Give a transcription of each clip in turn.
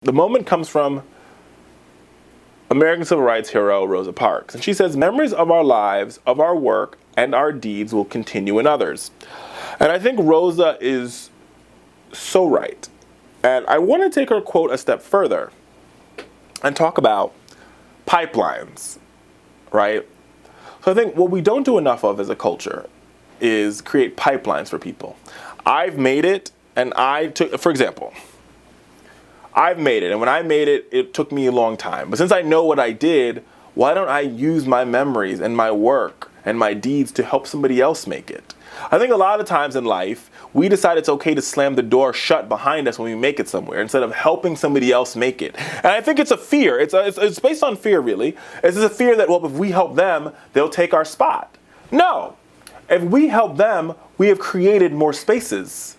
The moment comes from American civil rights hero Rosa Parks. And she says, memories of our lives, of our work, and our deeds will continue in others. And I think Rosa is so right. And I want to take her quote a step further and talk about pipelines, right? So I think what we don't do enough of as a culture is create pipelines for people. I've made it, and for example, I've made it, and when I made it, it took me a long time. But since I know what I did, why don't I use my memories and my work and my deeds to help somebody else make it? I think a lot of times in life, we decide it's okay to slam the door shut behind us when we make it somewhere instead of helping somebody else make it. And I think it's a fear. It's based on fear, really. It's a fear that, well, if we help them, they'll take our spot. No. If we help them, we have created more spaces.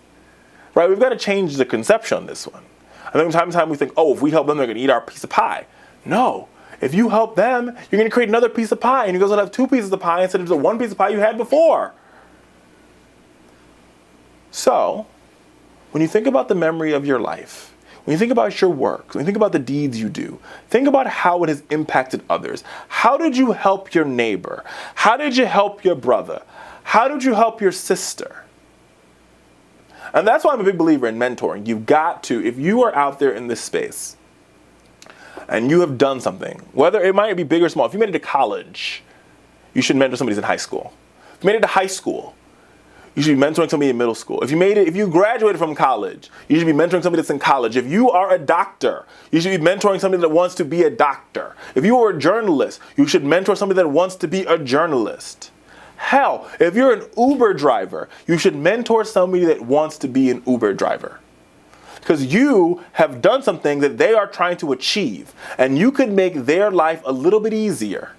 Right? We've got to change the conception on this one. I think from time to time we think, oh, if we help them, they're going to eat our piece of pie. No. If you help them, you're going to create another piece of pie, and you're going to have two pieces of pie instead of the one piece of pie you had before. So, when you think about the memory of your life, when you think about your work, when you think about the deeds you do, think about how it has impacted others. How did you help your neighbor? How did you help your brother? How did you help your sister? And that's why I'm a big believer in mentoring. You've got to, if you are out there in this space and you have done something, whether it might be big or small, if you made it to college, you should mentor somebody who's in high school. If you made it to high school, you should be mentoring somebody in middle school. If you graduated from college, you should be mentoring somebody that's in college. If you are a doctor, you should be mentoring somebody that wants to be a doctor. If you are a journalist, you should mentor somebody that wants to be a journalist. Hell, if you're an Uber driver, you should mentor somebody that wants to be an Uber driver. Because you have done something that they are trying to achieve, and you could make their life a little bit easier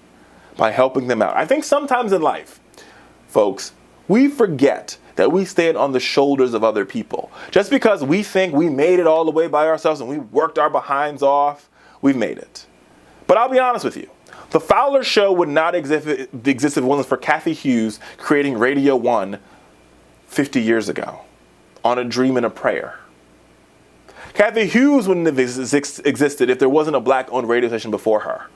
by helping them out. I think sometimes in life, folks, we forget that we stand on the shoulders of other people. Just because we think we made it all the way by ourselves and we worked our behinds off, we've made it. But I'll be honest with you. The Fowler Show would not exist if it wasn't for Cathy Hughes creating Radio 1 50 years ago on a dream and a prayer. Cathy Hughes wouldn't have existed if there wasn't a black-owned radio station before her.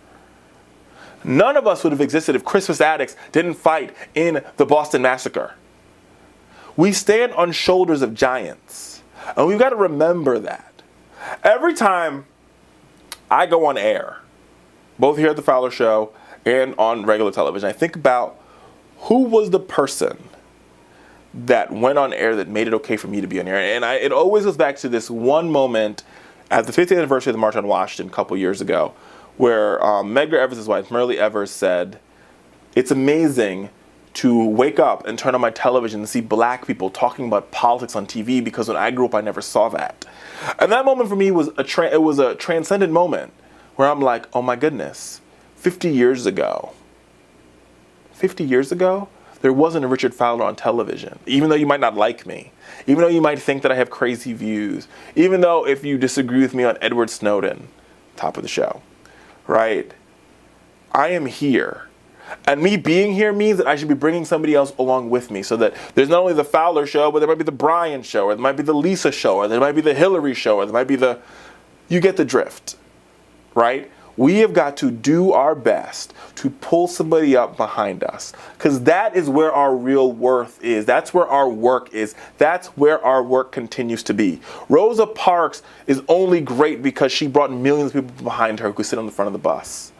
None of us would have existed if Christmas Addicts didn't fight in the Boston Massacre. We stand on shoulders of giants, and we've got to remember that. Every time I go on air, both here at the Fowler Show and on regular television, I think about who was the person that went on air that made it okay for me to be on air. And it always goes back to this one moment at the 50th anniversary of the March on Washington a couple years ago, where Medgar Evers' wife, Myrlie Evers, said, "It's amazing to wake up and turn on my television and see black people talking about politics on TV, because when I grew up, I never saw that." And that moment for me was a transcendent moment where I'm like, oh my goodness, 50 years ago, there wasn't a Richard Fowler on television. Even though you might not like me, even though you might think that I have crazy views, even though if you disagree with me on Edward Snowden, top of the show, right? I am here. And me being here means that I should be bringing somebody else along with me, so that there's not only the Fowler Show, but there might be the Brian Show, or there might be the Lisa Show, or there might be the Hillary Show, or there might be the... You get the drift, right? We have got to do our best to pull somebody up behind us, because that is where our real worth is. That's where our work is. That's where our work continues to be. Rosa Parks is only great because she brought millions of people behind her who could sit on the front of the bus.